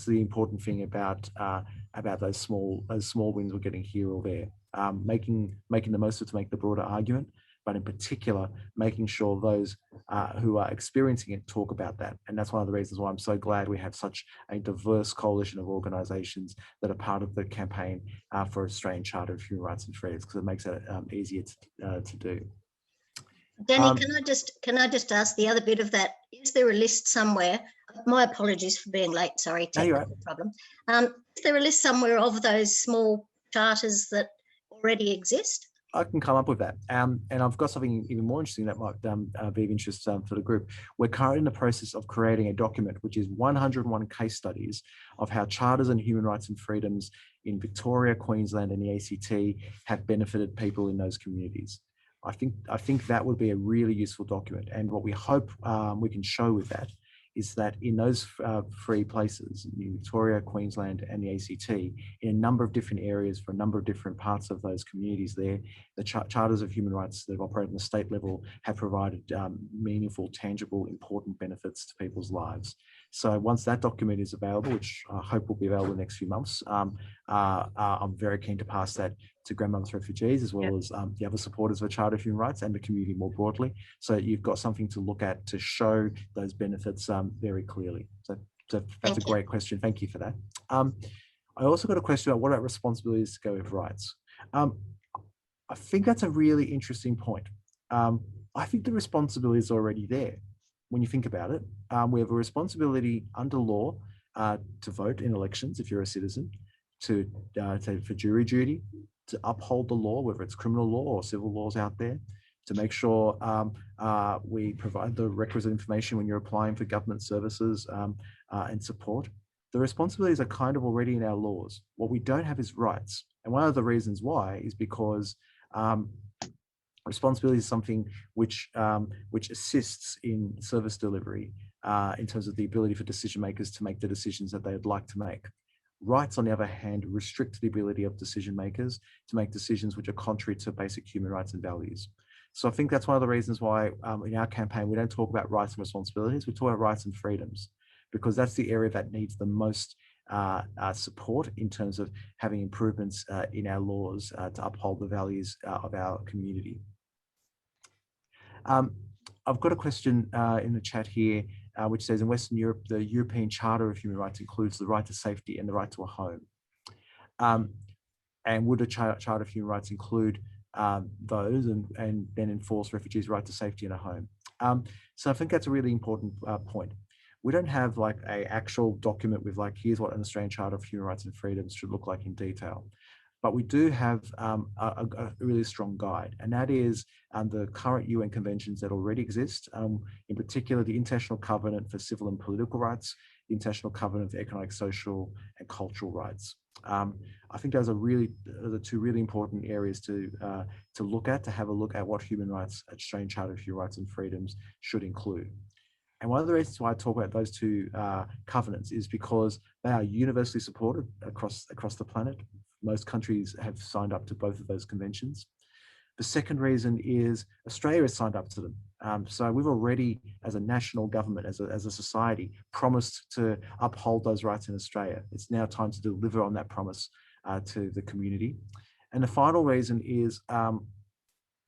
the important thing about those small wins we're getting here or there. Making the most of it to make the broader argument, but in particular, making sure those who are experiencing it talk about that. And that's one of the reasons why I'm so glad we have such a diverse coalition of organisations that are part of the campaign for Australian Charter of Human Rights and Freedoms, because it makes it easier to do. Danny, can I just ask the other bit of that? Is there a list somewhere? My apologies for being late. Sorry, technical problem. Is there a list somewhere of those small charters that already exist? I can come up with that. And I've got something even more interesting that might be of interest for the group. We're currently in the process of creating a document, which is 101 case studies of how charters and human rights and freedoms in Victoria, Queensland, and the ACT have benefited people in those communities. I think that would be a really useful document. And what we hope we can show with that is that in those three places, in Victoria, Queensland, and the ACT, in a number of different areas for a number of different parts of those communities there, the charters of human rights that operate on the state level have provided meaningful, tangible, important benefits to people's lives. So once that document is available, which I hope will be available in the next few months, I'm very keen to pass that to grandmothers refugees, as well as the other supporters of the Charter of Human Rights and the community more broadly. So you've got something to look at to show those benefits very clearly. So that's a great question. Thank you for that. I also got a question about what about responsibilities to go with rights. I think that's a really interesting point. I think the responsibility is already there. When you think about it, we have a responsibility under law to vote in elections if you're a citizen, for jury duty, to uphold the law, whether it's criminal law or civil laws out there, to make sure we provide the requisite information when you're applying for government services and support. The responsibilities are kind of already in our laws. What we don't have is rights. And one of the reasons why is because responsibility is something which assists in service delivery in terms of the ability for decision makers to make the decisions that they'd like to make. Rights, on the other hand, restrict the ability of decision makers to make decisions which are contrary to basic human rights and values. So I think that's one of the reasons why in our campaign, we don't talk about rights and responsibilities, we talk about rights and freedoms, because that's the area that needs the most support in terms of having improvements in our laws to uphold the values of our community. I've got a question in the chat here, which says in Western Europe, the European Charter of Human Rights includes the right to safety and the right to a home. And would a Charter of Human Rights include those and then enforce refugees' right to safety and a home? So I think that's a really important point. We don't have like an actual document with like, here's what an Australian Charter of Human Rights and Freedoms should look like in detail. But we do have a really strong guide, and that is the current UN conventions that already exist, in particular the International Covenant for Civil and Political Rights, the International Covenant for Economic, Social and Cultural Rights. I think those are the two really important areas to look at, to have a look at what human rights, Australian Charter of Human Rights and Freedoms should include. And one of the reasons why I talk about those two covenants is because they are universally supported across the planet. Most countries have signed up to both of those conventions. The second reason is Australia has signed up to them. So we've already, as a national government, as a society, promised to uphold those rights in Australia. It's now time to deliver on that promise to the community. And the final reason is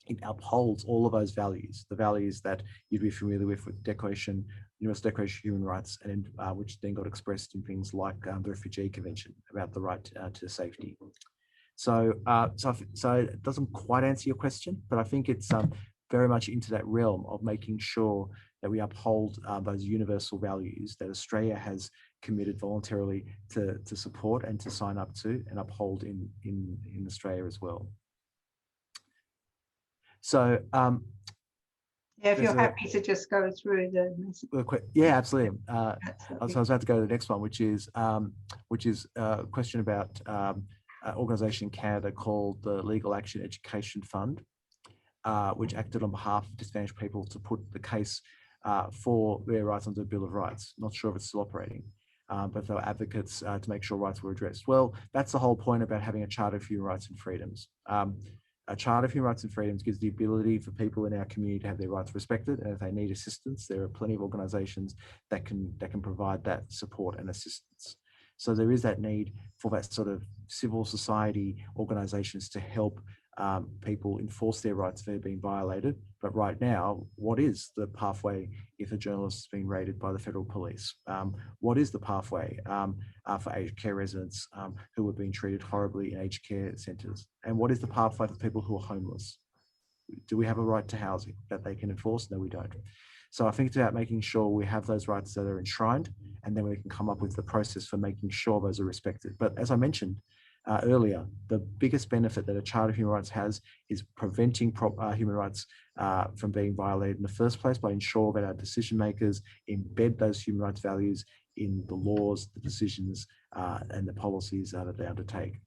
it upholds all of those values, the values that you'd be familiar with Declaration, Universal Declaration of Human Rights, and which then got expressed in things like the Refugee Convention about the right to safety. So it doesn't quite answer your question, but I think it's very much into that realm of making sure that we uphold those universal values that Australia has committed voluntarily to support and to sign up to and uphold in Australia as well. So yeah, if you're happy to just go through the message. Yeah, absolutely. So I was about to go to the next one, which is a question about an organisation in Canada called the Legal Action Education Fund, which acted on behalf of disadvantaged people to put the case for their rights under the Bill of Rights. Not sure if it's still operating, but they were advocates to make sure rights were addressed. Well, that's the whole point about having a Charter of Human Rights and Freedoms. A Charter of Human Rights and Freedoms gives the ability for people in our community to have their rights respected, and if they need assistance, there are plenty of organisations that can provide that support and assistance. So there is that need for that sort of civil society organisations to help people enforce their rights if they're being violated. But right now, what is the pathway if a journalist has been raided by the federal police? What is the pathway for aged care residents who are being treated horribly in aged care centres? And what is the pathway for people who are homeless? Do we have a right to housing that they can enforce? No, we don't. So I think it's about making sure we have those rights that are enshrined, and then we can come up with the process for making sure those are respected. But as I mentioned earlier, the biggest benefit that a Charter of Human Rights has is preventing human rights from being violated in the first place by ensuring that our decision makers embed those human rights values in the laws, the decisions, and the policies that they undertake.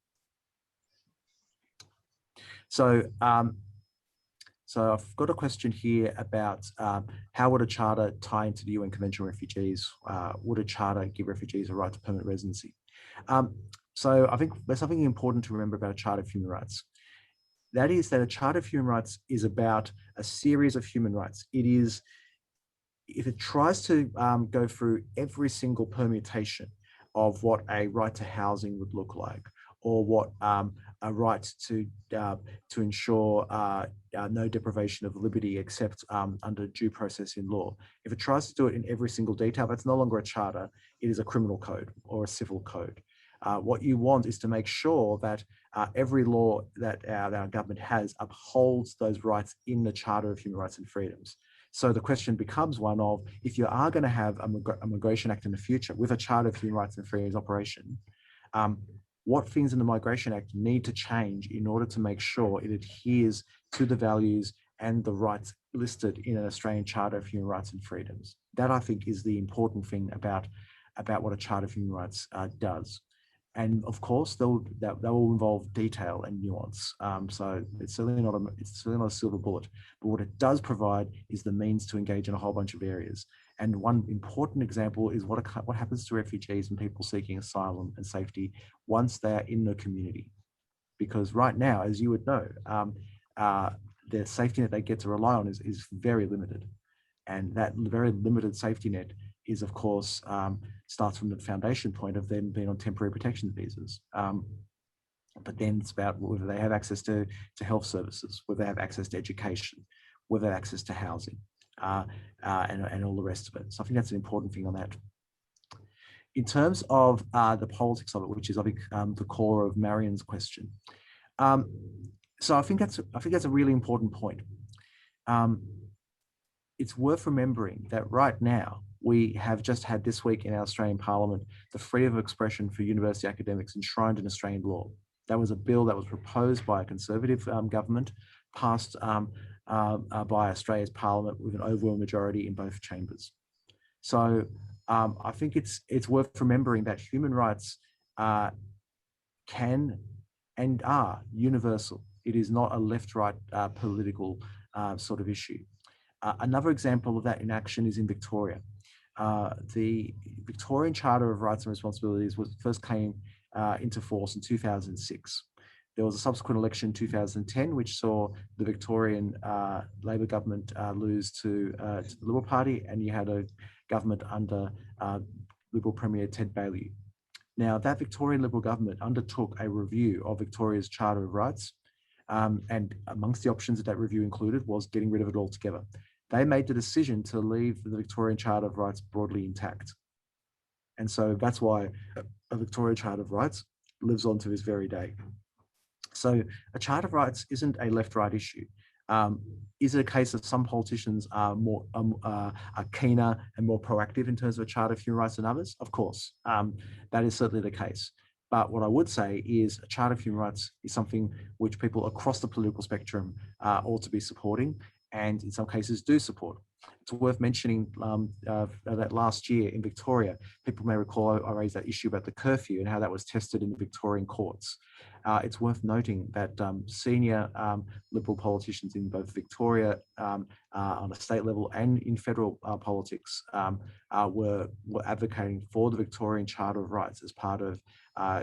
So I've got a question here about how would a charter tie into the UN Convention on Refugees? Would a charter give refugees a right to permanent residency? So I think there's something important to remember about a Charter of Human Rights. That is that a Charter of Human Rights is about a series of human rights. It is, if it tries to go through every single permutation of what a right to housing would look like, or what a right to ensure no deprivation of liberty except under due process in law. If it tries to do it in every single detail, that's no longer a charter, it is a criminal code or a civil code. What you want is to make sure that every law that our government has upholds those rights in the Charter of Human Rights and Freedoms. So the question becomes one of, if you are going to have a Migration Act in the future with a Charter of Human Rights and Freedoms operation, what things in the Migration Act need to change in order to make sure it adheres to the values and the rights listed in an Australian Charter of Human Rights and Freedoms? That, I think, is the important thing about what a Charter of Human Rights does. And of course, that will involve detail and nuance. So it's certainly not a silver bullet. But what it does provide is the means to engage in a whole bunch of areas. And one important example is what happens to refugees and people seeking asylum and safety once they are in the community. Because right now, as you would know, the safety net they get to rely on is very limited. And that very limited safety net is, of course, starts from the foundation point of them being on temporary protection visas. But then it's about whether they have access to health services, whether they have access to education, whether they have access to housing, and all the rest of it. So I think that's an important thing on that. In terms of the politics of it, which is, I think, the core of Marion's question. So I think that's a really important point. It's worth remembering that right now, we have just had this week in our Australian Parliament the freedom of expression for university academics enshrined in Australian law. That was a bill that was proposed by a Conservative government, passed by Australia's Parliament with an overwhelming majority in both chambers. So I think it's worth remembering that human rights can and are universal. It is not a left-right political sort of issue. Another example of that in action is in Victoria. The Victorian Charter of Rights and Responsibilities first came into force in 2006. There was a subsequent election in 2010, which saw the Victorian Labor government lose to the Liberal Party, and you had a government under Liberal Premier Ted Baillieu. Now, that Victorian Liberal government undertook a review of Victoria's Charter of Rights, and amongst the options that review included was getting rid of it altogether. They made the decision to leave the Victorian Charter of Rights broadly intact. And so that's why a Victorian Charter of Rights lives on to this very day. So a Charter of Rights isn't a left-right issue. Is it a case that some politicians are more are keener and more proactive in terms of a Charter of Human Rights than others? Of course, that is certainly the case. But what I would say is a Charter of Human Rights is something which people across the political spectrum ought to be supporting, and in some cases do support. It's worth mentioning that last year in Victoria, people may recall I raised that issue about the curfew and how that was tested in the Victorian courts. It's worth noting that senior Liberal politicians in both Victoria on a state level and in federal politics were advocating for the Victorian Charter of Rights as part of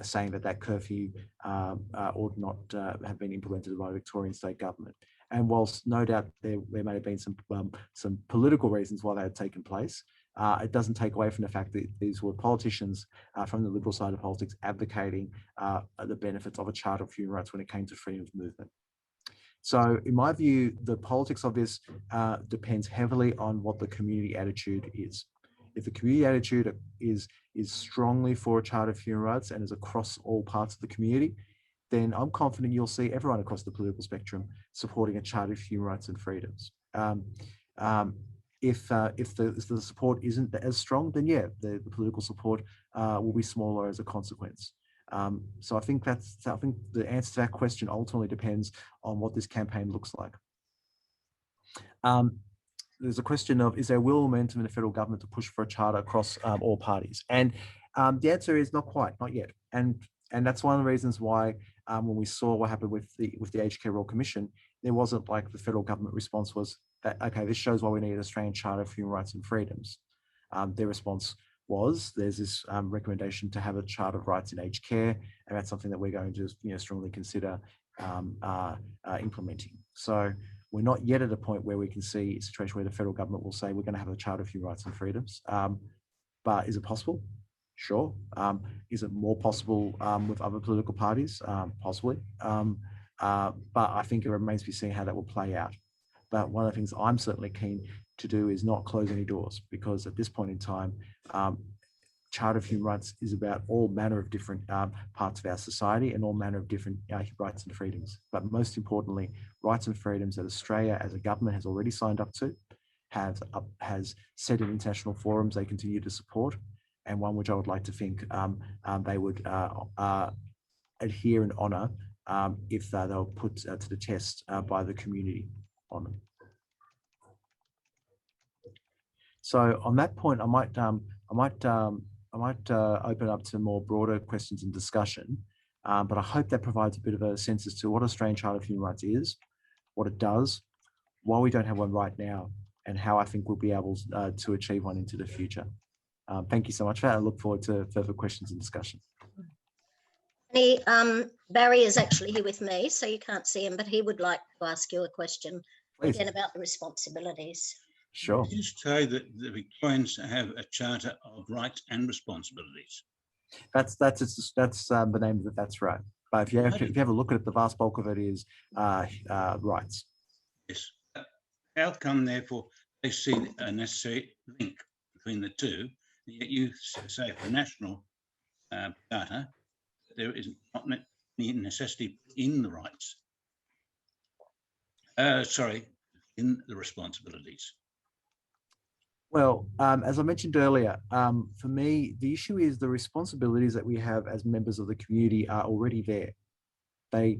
saying that curfew ought not have been implemented by the Victorian state government. And whilst no doubt there may have been some political reasons why they had taken place, it doesn't take away from the fact that these were politicians from the liberal side of politics advocating the benefits of a Charter of Human Rights when it came to freedom of movement. So in my view, the politics of this depends heavily on what the community attitude is. If the community attitude is strongly for a Charter of Human Rights and is across all parts of the community, then I'm confident you'll see everyone across the political spectrum supporting a Charter of Human Rights and Freedoms. If the support isn't as strong, then yeah, the political support will be smaller as a consequence. So I think the answer to that question ultimately depends on what this campaign looks like. There's a question of, is there will momentum in the federal government to push for a charter across all parties? And the answer is not quite, not yet. And that's one of the reasons why when we saw what happened with the Aged Care Royal Commission, there wasn't like the federal government response was that, okay, this shows why we need an Australian Charter of Human Rights and Freedoms. Their response was, there's this recommendation to have a Charter of Rights in aged care, and that's something that we're going to strongly consider implementing. So we're not yet at a point where we can see a situation where the federal government will say we're going to have a Charter of Human Rights and Freedoms. But is it possible? Sure. Is it more possible with other political parties? Possibly. But I think it remains to be seen how that will play out. But one of the things I'm certainly keen to do is not close any doors, because at this point in time, Charter of Human Rights is about all manner of different parts of our society and all manner of different rights and freedoms. But most importantly, rights and freedoms that Australia as a government has already signed up to, has said in international forums they continue to support, and one which I would like to think they would adhere and honour if they were put to the test by the community on them. So on that point, I might open up to more broader questions and discussion, but I hope that provides a bit of a sense as to what Australian Charter of Human Rights is, what it does, why we don't have one right now, and how I think we'll be able to achieve one into the future. Thank you so much for that. I look forward to further questions and discussion. Barry is actually here with me, so you can't see him, but he would like to ask you a question again about the responsibilities. Sure. Did you say that the Victorians have a Charter of Rights and Responsibilities? That's the name of it. That's right. But if you have a look at it, the vast bulk of it is rights. Yes. How come, therefore, they see a necessary link between the two? Yet you say for national charter, there is not any necessity in the rights. In the responsibilities. Well, as I mentioned earlier, for me, the issue is the responsibilities that we have as members of the community are already there. They,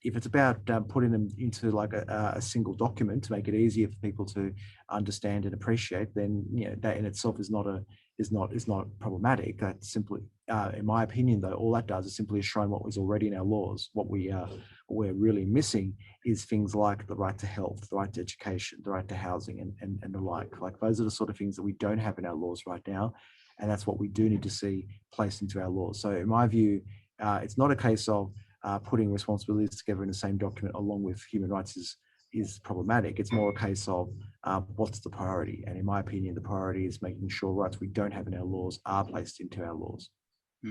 if it's about putting them into like a single document to make it easier for people to understand and appreciate, then that in itself is not problematic. That's simply, in my opinion, though, all that does is simply enshrine what was already in our laws. What we're really missing is things like the right to health, the right to education, the right to housing, and the like. Like those are the sort of things that we don't have in our laws right now, and that's what we do need to see placed into our laws. So, in my view, it's not a case of putting responsibilities together in the same document along with human rights is problematic. It's more a case of what's the priority, and in my opinion, the priority is making sure rights we don't have in our laws are placed into our laws.